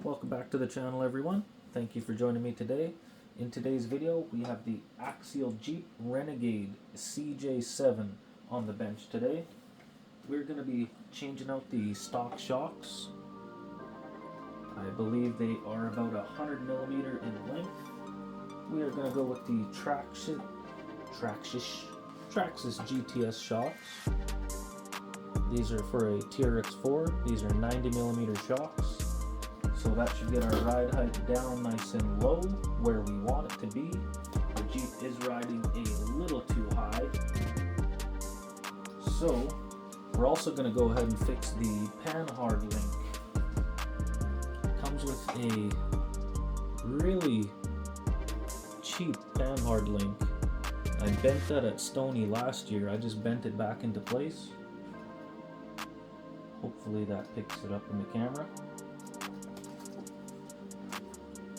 Welcome back to the channel, everyone. Thank you for joining me today. In today's video, we have the Axial Jeep Renegade CJ-7 on the bench today. We're going to be changing out the stock shocks. I believe they are about 100 millimeter in length. We are going to go with the Traxxas GTS shocks. These are for a TRX4. These are 90 millimeter shocks. So that should get our ride height down nice and low where we want it to be. The Jeep is riding a little too high. So we're also going to go ahead and fix the Panhard link. It comes with a really cheap Panhard link. I bent that at Stony last year. I just bent it back into place. Hopefully that picks it up in the camera.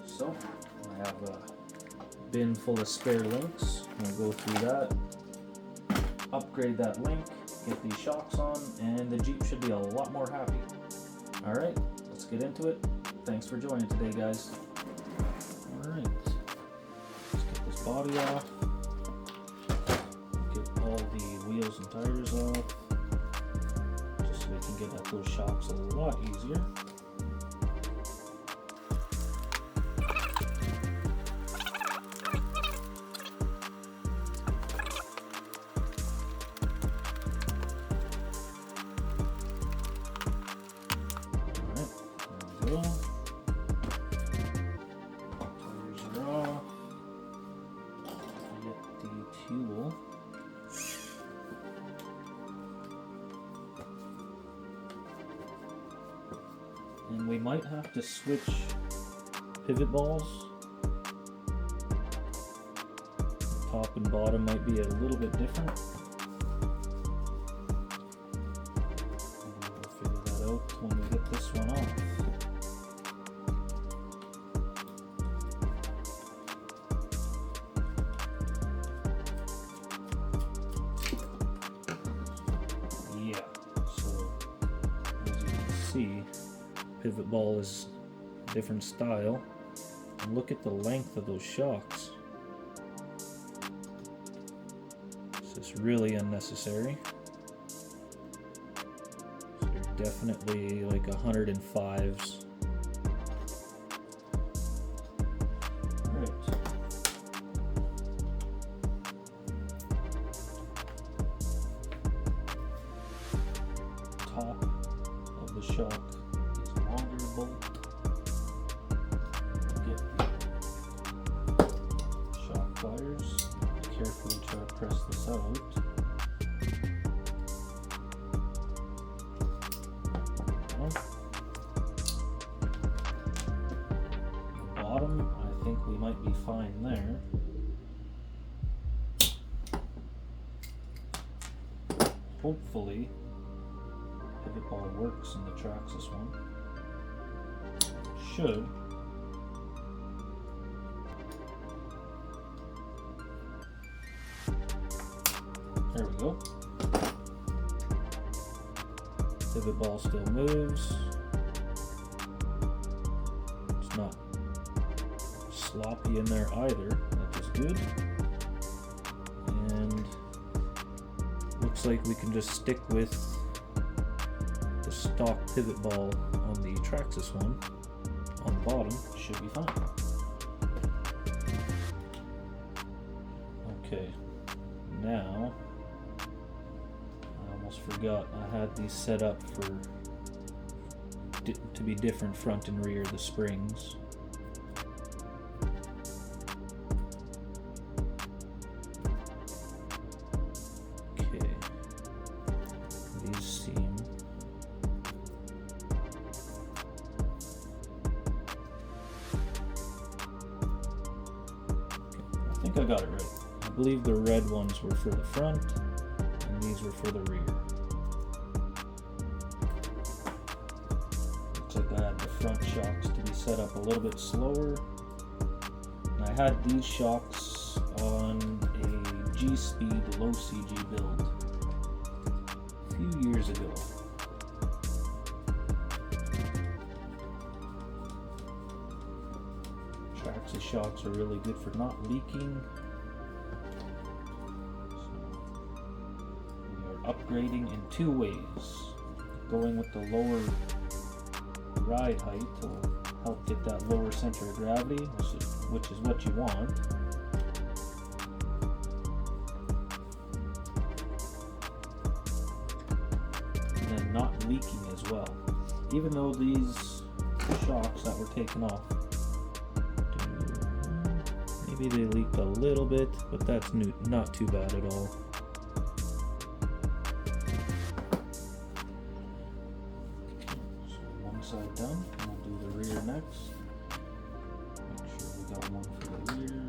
So I have a bin full of spare links. I'm going to go through that, upgrade that link, get these shocks on, and the Jeep should be a lot more happy. Alright, let's get into it. Thanks for joining today, guys. Alright, let's get this body off, get all the wheels and tires off, just so we can get at those shocks a lot easier. Tires are off. Get the fuel. And we might have to switch pivot balls. The top and bottom might be a little bit different. We'll figure that out when we get this one off. See, pivot ball is a different style, and look at the length of those shocks. It's just really unnecessary. So they're definitely like 105s. Top of the shock is longer bolt. Get the shock pliers. Carefully try to press this out. The bottom, I think we might be fine there. Hopefully pivot ball works in the Traxxas one. Should. There we go. Pivot ball still moves. It's not sloppy in there either. That is good. And looks like we can just stick with the stock pivot ball on the Traxxas one on the bottom. Should be fine. Okay, now I almost forgot I had these set up for to be different front and rear, the springs. Okay, these seem I think I got it right. I believe the red ones were for the front, and these were for the rear. Looks like I had the front shocks to be set up a little bit slower. And I had these shocks on a G-Speed low CG build a few years ago. Traxxas shocks are really good for not leaking. So we are upgrading in two ways. Going with the lower ride height will help get that lower center of gravity, which is what you want. And then not leaking as well. Even though these shocks that were taken off, maybe they leaked a little bit, but that's not too bad at all. So one side done, we'll do the rear next. Make sure we got one for the rear.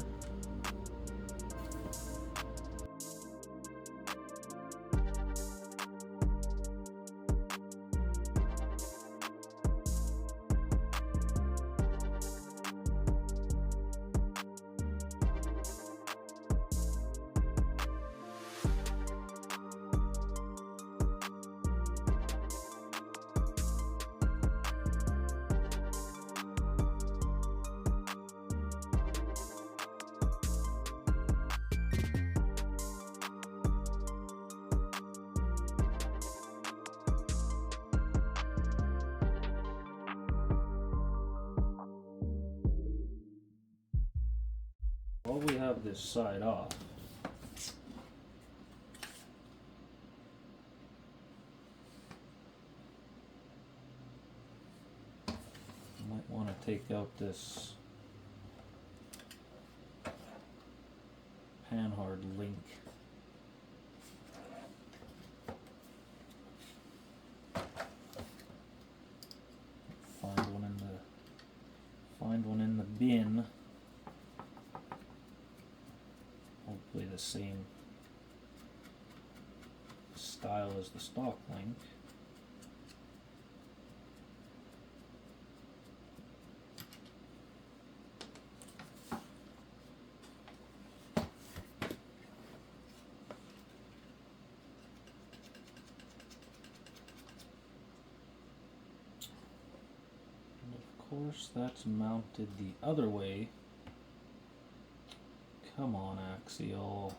While we have this side off, you might want to take out this Panhard link. Find one in the bin. Hopefully the same style as the stock link. And of course that's mounted the other way. Come on, Axial.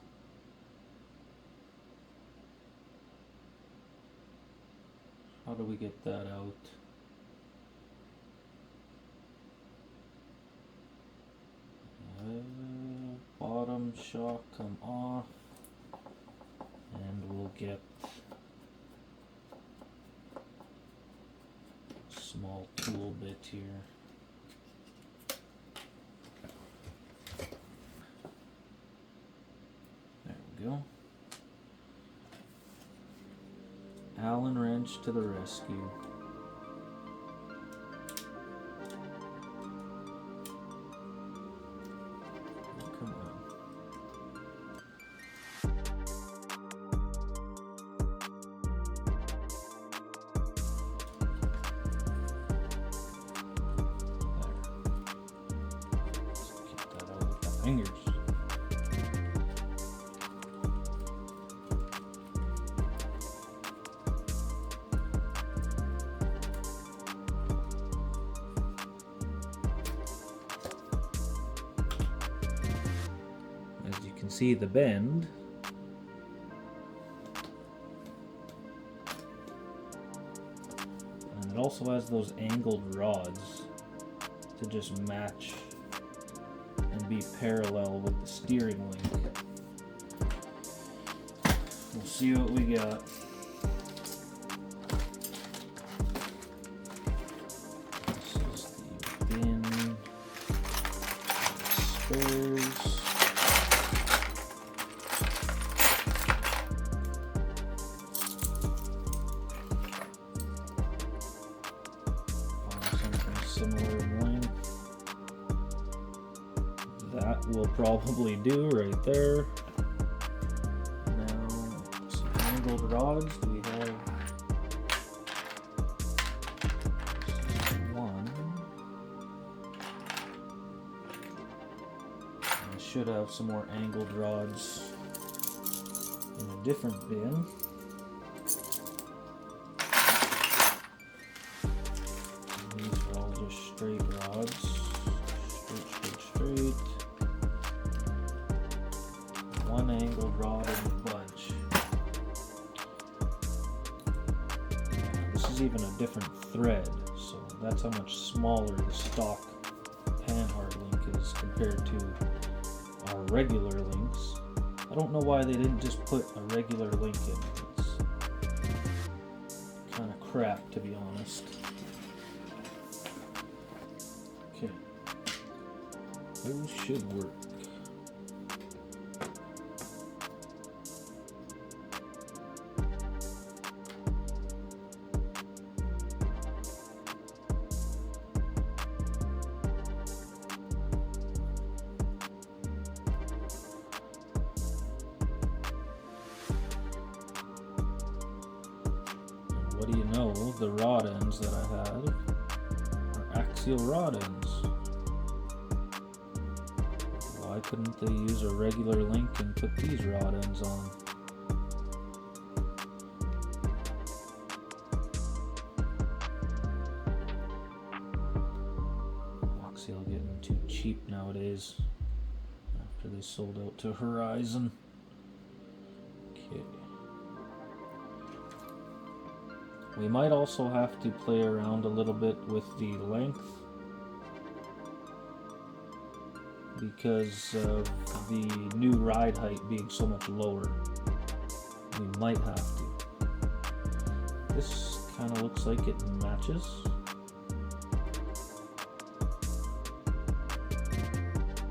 How do we get that out? Bottom shock come off, and we'll get a small tool bit here. Go. Allen wrench to the rescue. Come on. There. Let's get that out with the fingers. See the bend, and it also has those angled rods to just match and be parallel with the steering link. We'll see what we got. This is the bin, spares. Similar length. That will probably do right there. Now, some angled rods. Do we have one? I should have some more angled rods in a different bin. Straight rods, straight. even a different thread, so that's how much smaller the stock Panhard link is compared to our regular links. I don't know why they didn't just put a regular link in. It's kind of crap, to be honest. Okay. Those should work. What do you know, the rod ends that I had are axial rod ends. Why couldn't they use a regular link and put these rod ends on? Axial getting too cheap nowadays after they sold out to Horizon. Okay. We might also have to play around a little bit with the length because of the new ride height being so much lower. We might have to. This kind of looks like it matches.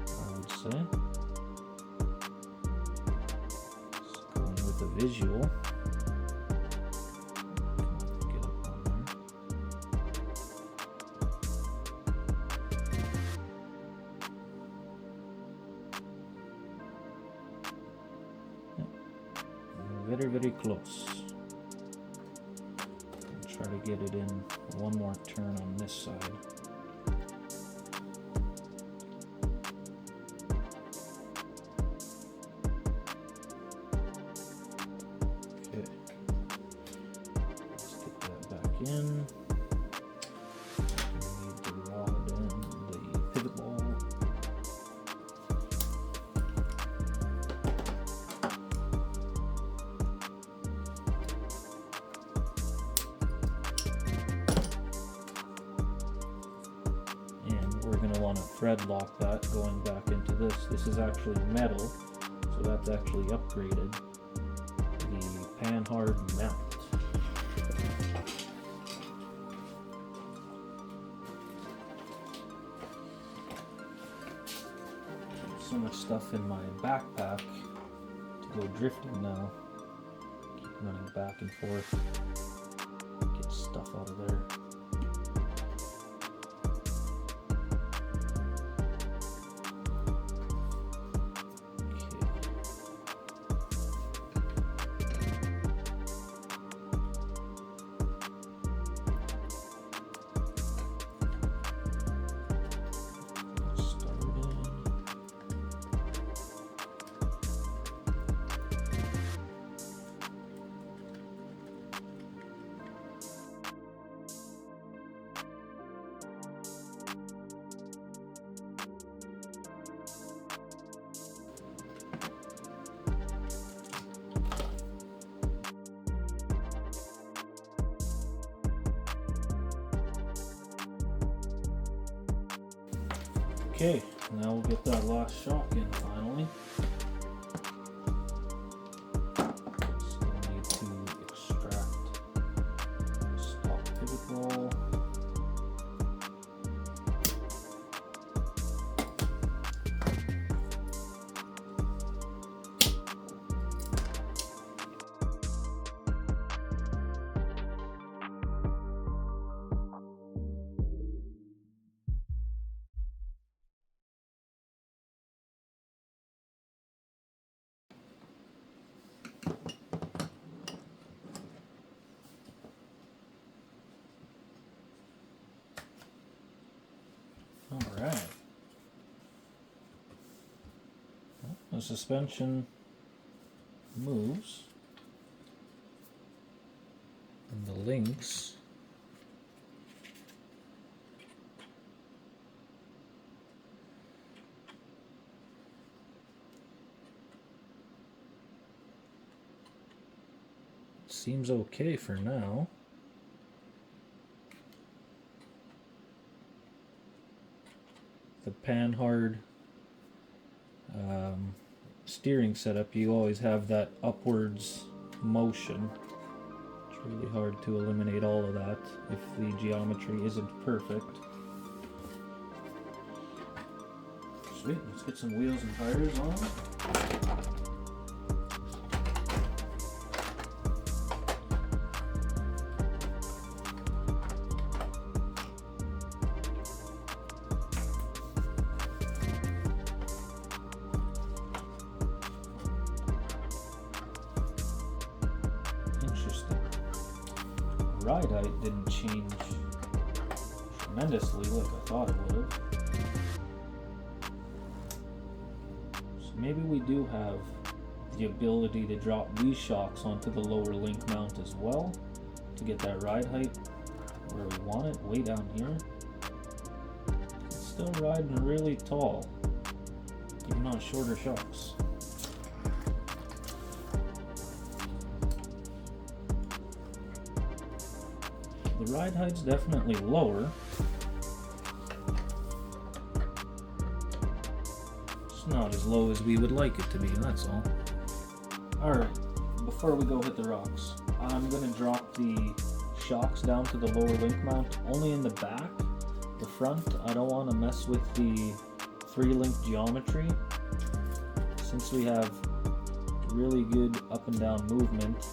I would say. Just going with the visual. Very, very close. I'll try to get it in one more turn on this side. Okay. Let's get that back in. We need the rod and the pivot ball. Thread lock that going back into this. This is actually metal, so that's actually upgraded. The Panhard mount. So much stuff in my backpack to go drifting now. Keep running back and forth. Get stuff out of there. Okay, now we'll get that last shock in finally. Still need to extract the stock pivot ball. Alright. Well, the suspension moves. And the links seems okay for now. the Panhard steering setup, you always have that upwards motion. It's really hard to eliminate all of that if the geometry isn't perfect. Sweet, let's get some wheels and tires on. Interesting. Ride height didn't change tremendously like I thought it would have. So maybe we do have the ability to drop these shocks onto the lower link mount as well to get that ride height where we want it, way down here. It's still riding really tall, even on shorter shocks. The ride height's definitely lower. It's not as low as we would like it to be, that's all. Alright, before we go hit the rocks, I'm going to drop the shocks down to the lower link mount, only in the back. The front, I don't want to mess with the 3-link geometry. Since we have really good up and down movement,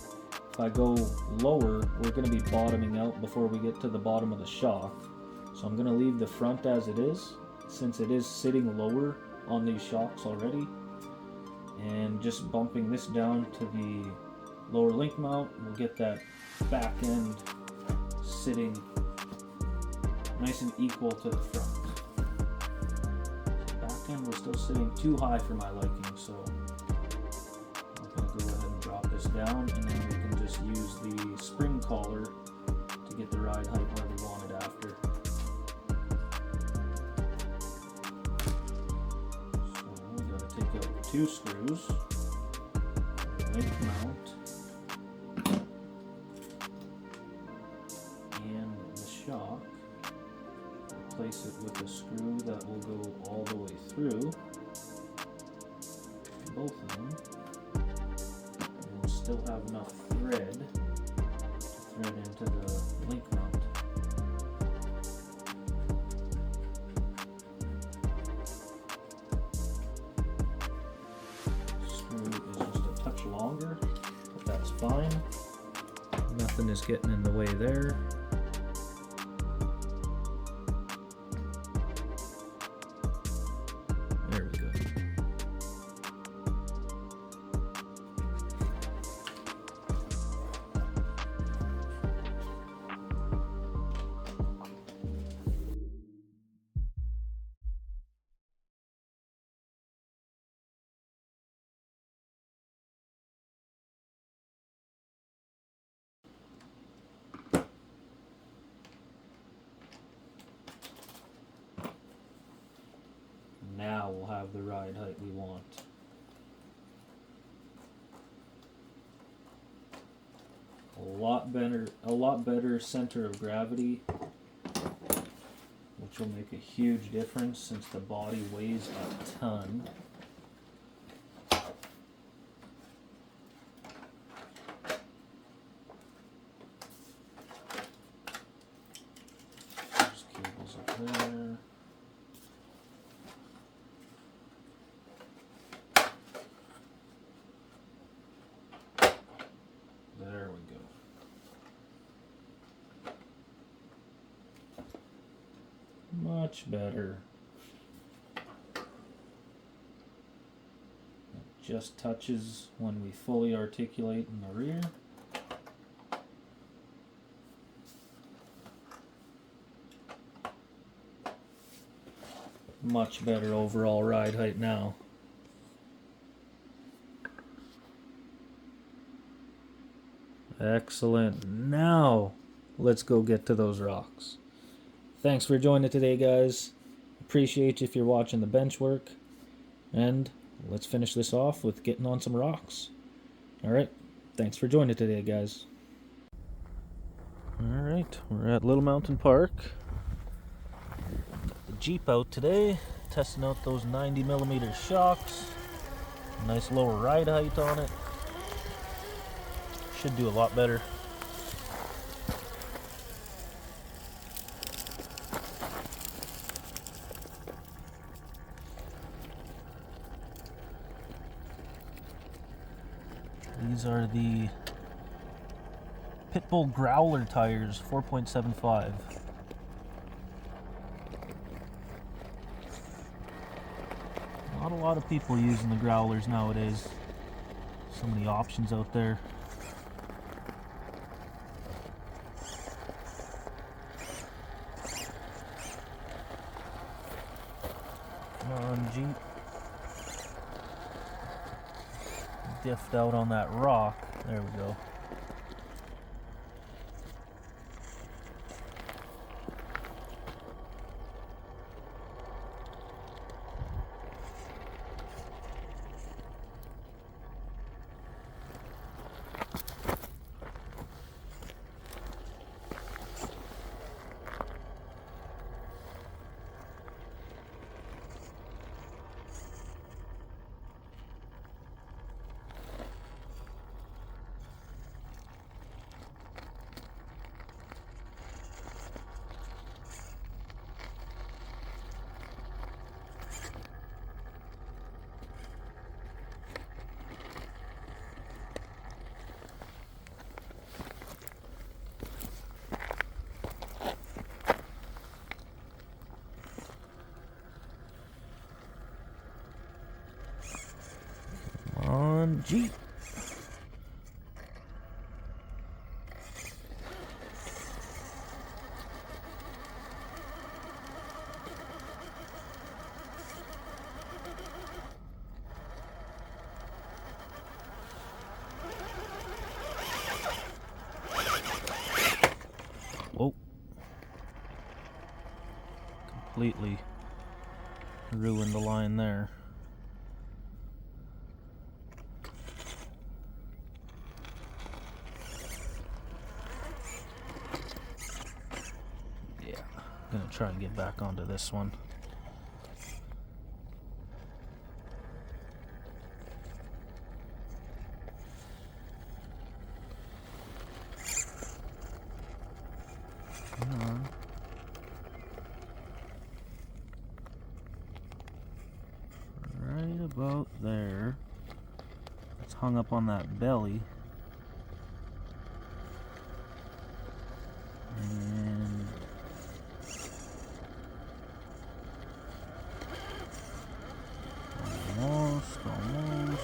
if I go lower, we're going to be bottoming out before we get to the bottom of the shock. So I'm going to leave the front as it is, since it is sitting lower on these shocks already. And just bumping this down to the lower link mount, we'll get that back end sitting nice and equal to the front. The back end was still sitting too high for my liking, so I'm going to go ahead and drop this down, and then we can just use the spring collar to get the ride height where we want it after. So we got to take out 2 screws, link mount, and the shock. Replace it with a screw that will go all the way through, both of them. Still have enough thread to thread into the link mount. Screw is just a touch longer, but that's fine. Nothing is getting in the way there. There we go. Now we'll have the ride height we want. A lot better center of gravity, which will make a huge difference since the body weighs a ton. There's cables up there. There we go. Much better. It just touches when we fully articulate in the rear. Much better overall ride height now. Excellent. Now, let's go get to those rocks. Thanks for joining today, guys. Appreciate you if you're watching the bench work. And let's finish this off with getting on some rocks. Alright, thanks for joining today, guys. Alright, we're at Little Mountain Park. Got the Jeep out today. testing out those 90mm shocks. Nice lower ride height on it. Should do a lot better. These are the Pitbull Growler tires, 4.75. Not a lot of people using the Growlers nowadays. So many options out there. Come on, Jeep. Diffed out on that rock. There we go. On Jeep. Whoa. Completely ruined the line there. I'm gonna try and get back onto this one. Come on. Right about there. It's hung up on that belly. And almost. Okay,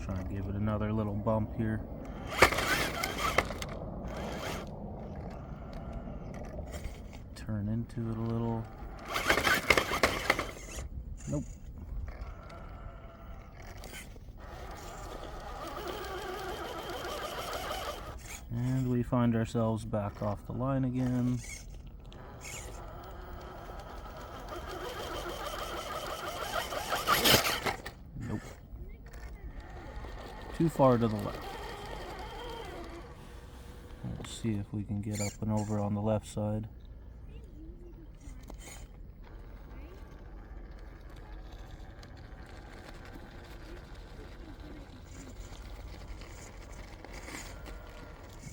try and give it another little bump here. Turn into it a little. Nope. And we find ourselves back off the line again. Nope. Too far to the left. Let's see if we can get up and over on the left side.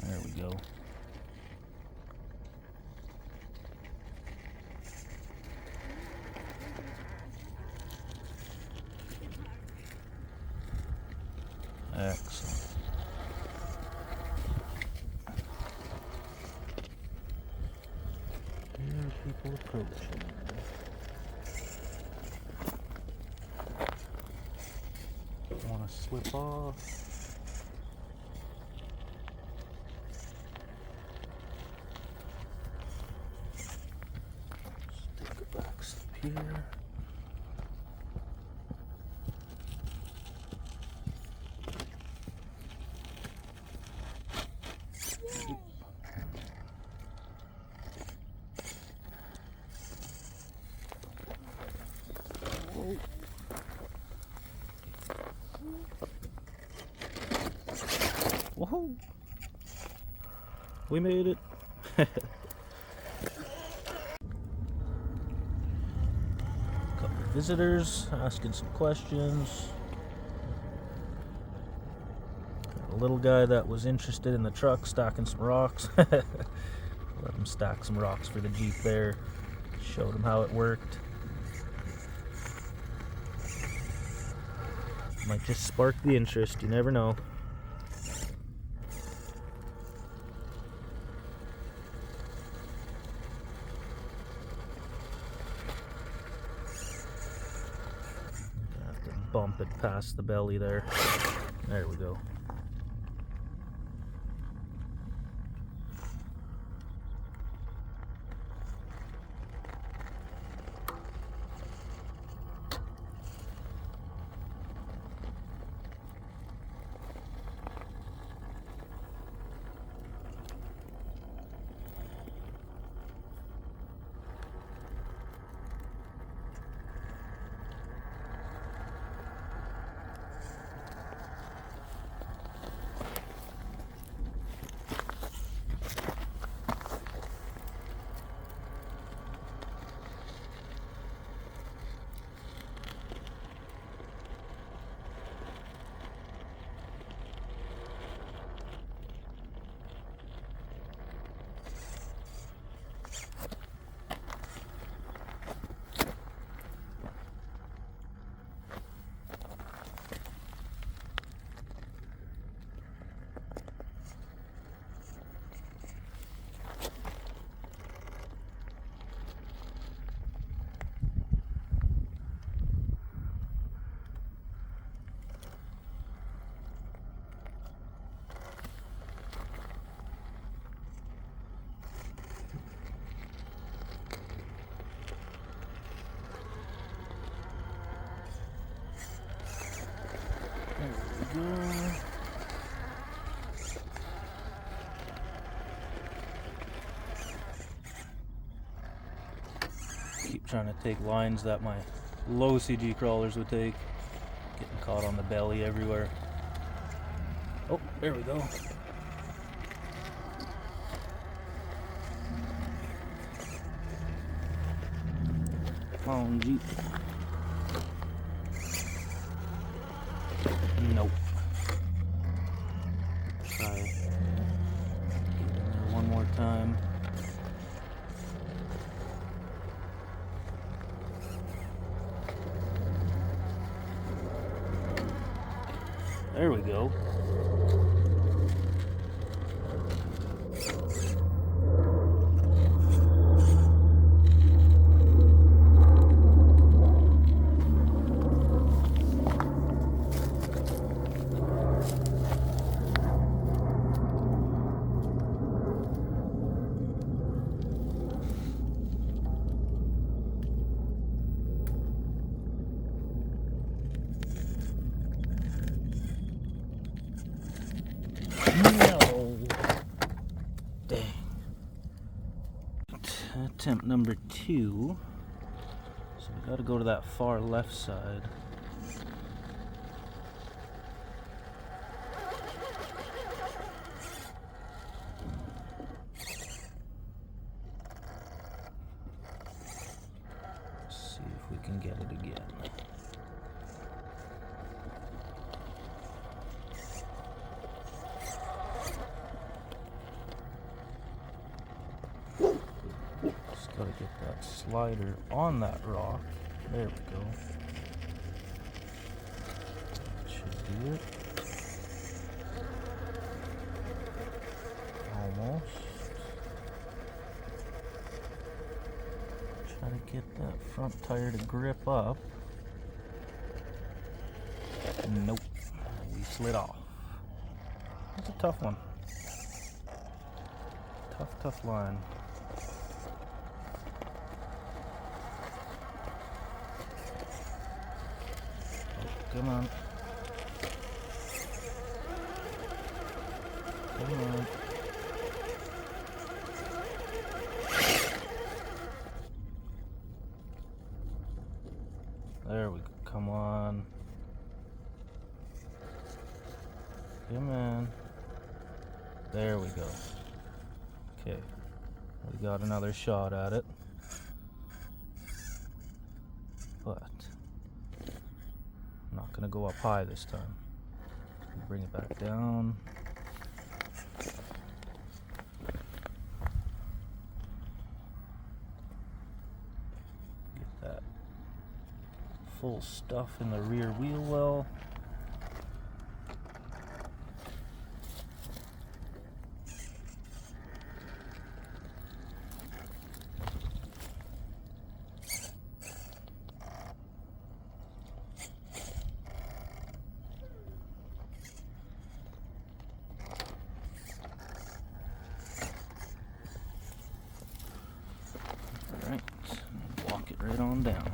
There we go. Excellent. Here are people approaching. Want to slip off. Here. Whoa. We made it. Couple visitors asking some questions. A little guy that was interested in the truck stacking some rocks. Let him stack some rocks for the Jeep there. Showed him how it worked. Might just spark the interest, you never know. Have to bump it past the belly there. There we go. Keep trying to take lines that my low CG crawlers would take. Getting caught on the belly everywhere. Oh, there we go. Come on, Jeep. Nope. Try it. Get in there one more time. There we go. Attempt number 2. So we got to go to that far left side. Let's see if we can get it again. Gotta get that slider on that rock. There we go. Should do it. Almost. Try to get that front tire to grip up. Nope. We slid off. It's a tough one. Tough line. Come on. Come on. There we go. Come on. Come on. There we go. Okay, we got another shot at it, but I'm not going to go up high this time. Bring it back down. Get that full stuff in the rear wheel well. Alright, walk it right on down.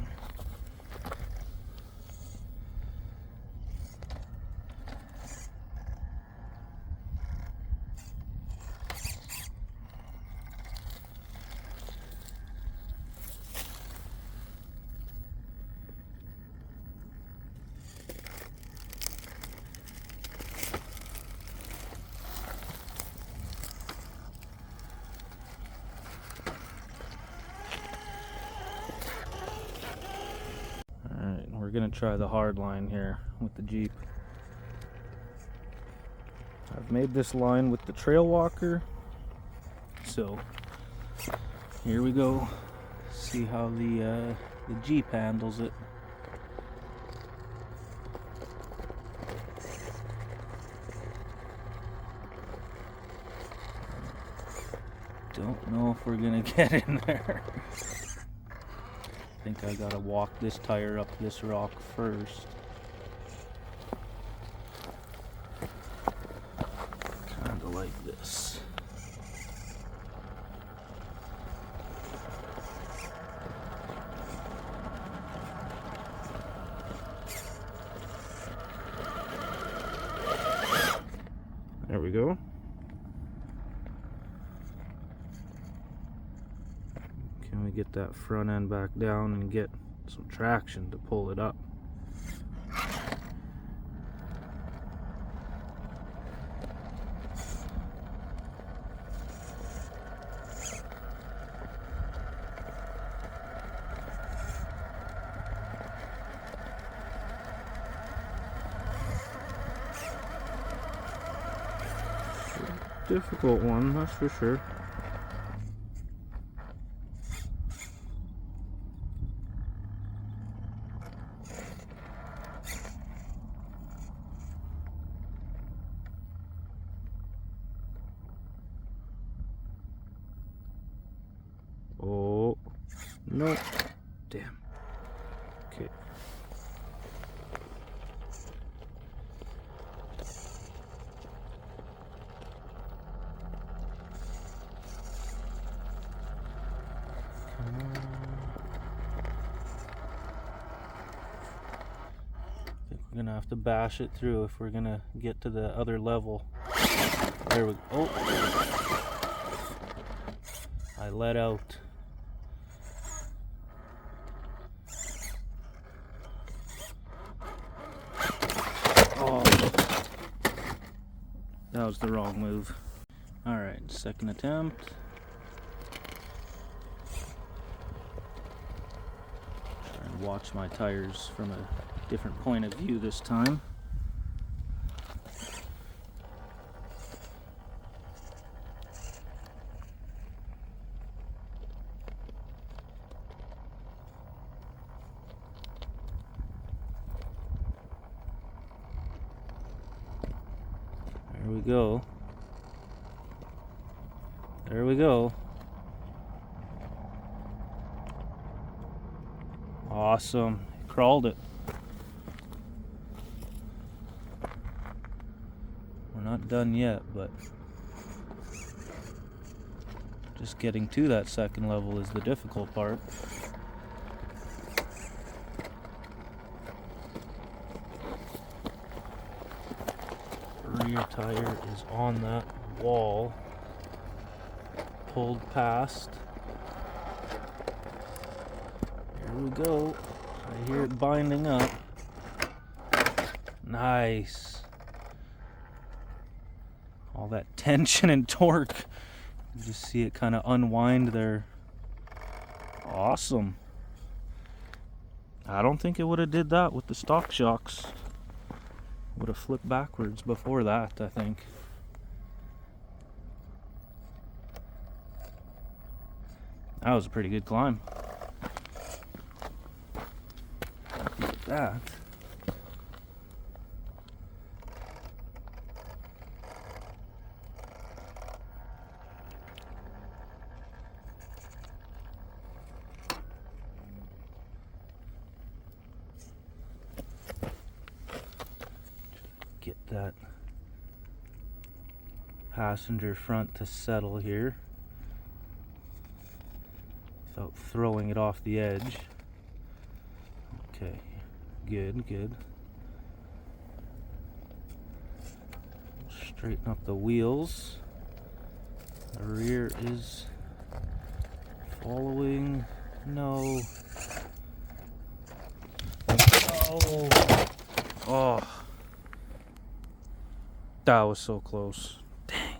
We're gonna try the hard line here with the Jeep. I've made this line with the trail walker, so here we go. See how the Jeep handles it. Don't know if we're gonna get in there. I think I gotta walk this tire up this rock first. Kinda like this. There we go. Can we get that front end back down and get some traction to pull it up? Difficult one, that's for sure. Oh, no. Damn. Okay. I think we're gonna have to bash it through if we're gonna get to the other level. There we go. Oh! I let out. Oh, that was the wrong move. Alright, second attempt. Try and watch my tires from a different point of view this time. There we go. There we go. Awesome. Crawled it. We're not done yet, but just getting to that second level is the difficult part. Rear tire is on that wall, pulled past. Here we go. I hear it binding up. Nice. All that tension and torque You just see it kind of unwind there. Awesome. I don't think it would have did that with the stock shocks. Would have flipped backwards before that, I think. That was a pretty good climb. Look at that. Get that passenger front to settle here without throwing it off the edge. Okay, good, good. Straighten up the wheels. The rear is following. No. Oh. Oh. That was so close. Dang.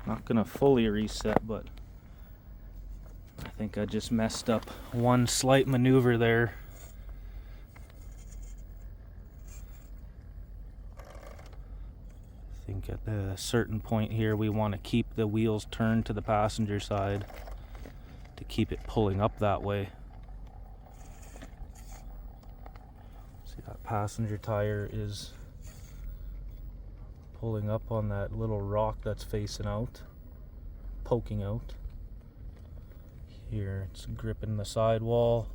Not gonna fully reset, but I think I just messed up one slight maneuver there. I think at a certain point here we want to keep the wheels turned to the passenger side to keep it pulling up that way. See, that passenger tire is pulling up on that little rock that's facing out, poking out. Here it's gripping the sidewall.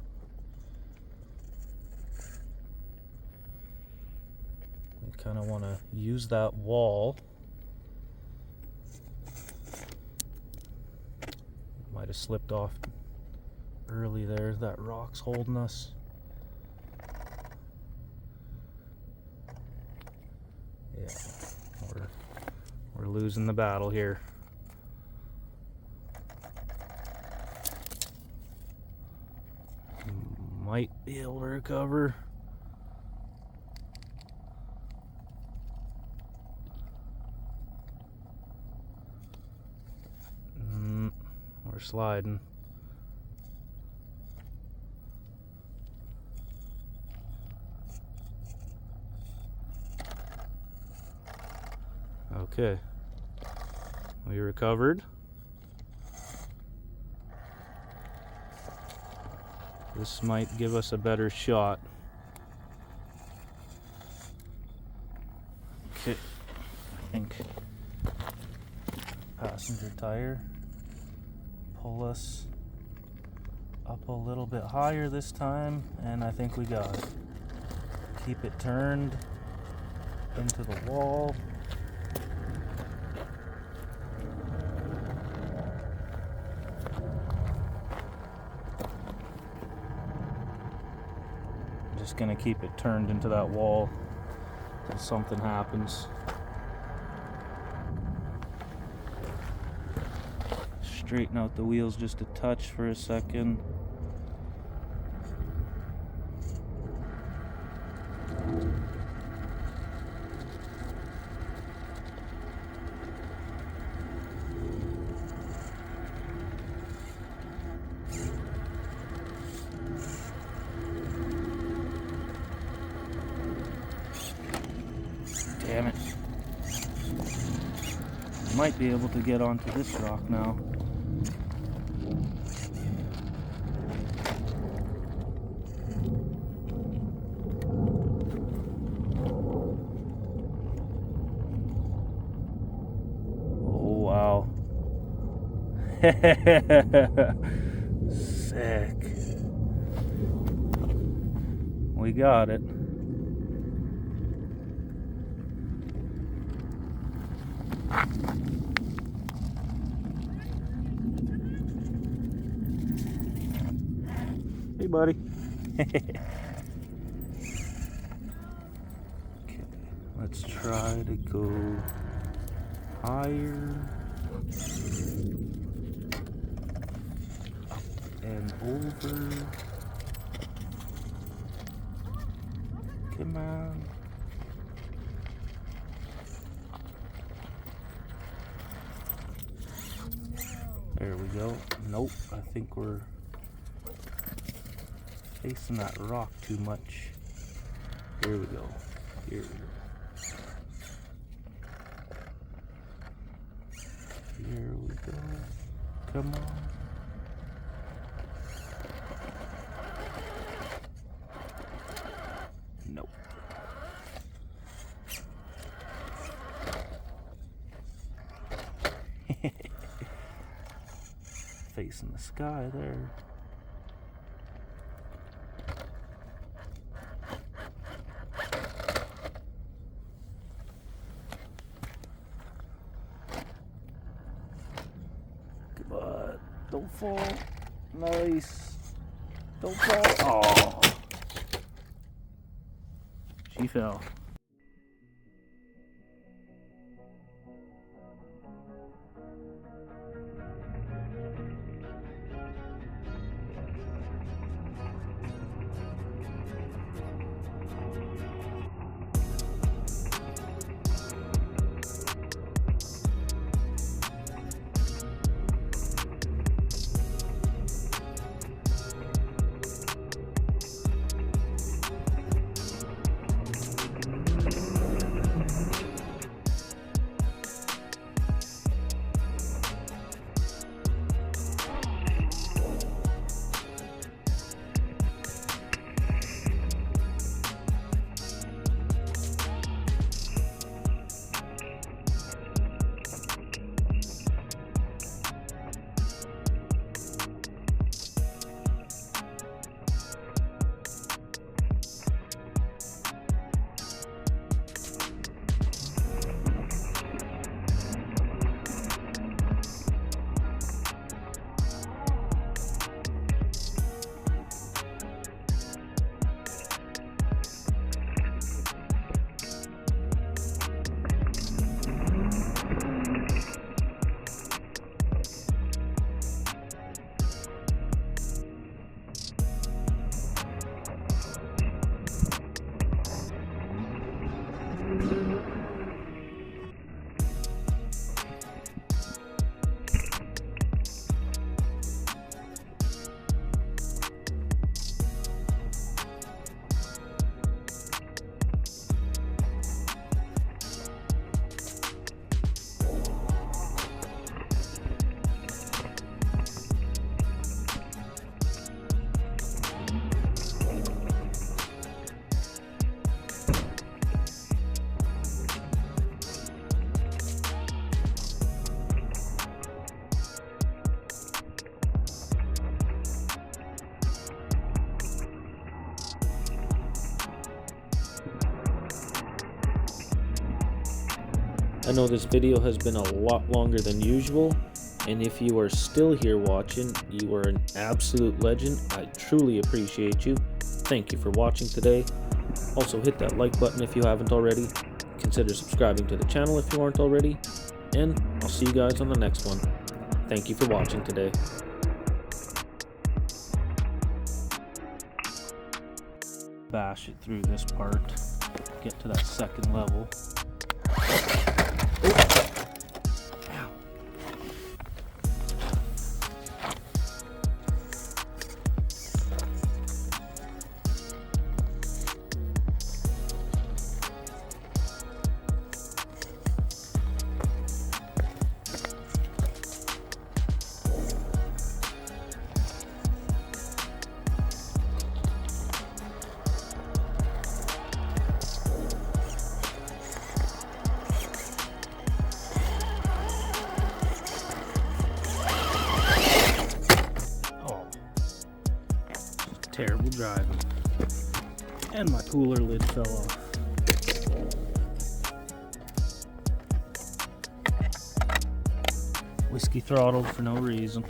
We kind of want to use that wall. Might have slipped off early there. That rock's holding us. Yeah. We're losing the battle here. Might be able to recover. We're sliding. Okay, we recovered. This might give us a better shot. Okay, I think passenger tire, pull us up a little bit higher this time, and I think we got it. Keep it turned into the wall. Just gonna keep it turned into that wall until something happens. Straighten out the wheels just a touch for a second. Damn it. I might be able to get onto this rock now. Oh, wow. Sick. We got it. Hey, buddy. Okay, let's try to go higher and over. Come on. There we go. Nope, I think we're facing that rock too much. Here we go. Here we go. Here we go. Come on. Nope. Facing the sky there. Come on, don't fall. Nice. Don't fall. Oh, she fell. I know this video has been a lot longer than usual, and if you are still here watching, you are an absolute legend. I truly appreciate you. Thank you for watching today. Also hit that like button if you haven't already. Consider subscribing to the channel if you aren't already. And I'll see you guys on the next one. Thank you for watching today. Bash it through this part. Get to that second level. Ow. Terrible driving. And my cooler lid fell off. Whiskey throttled for no reason.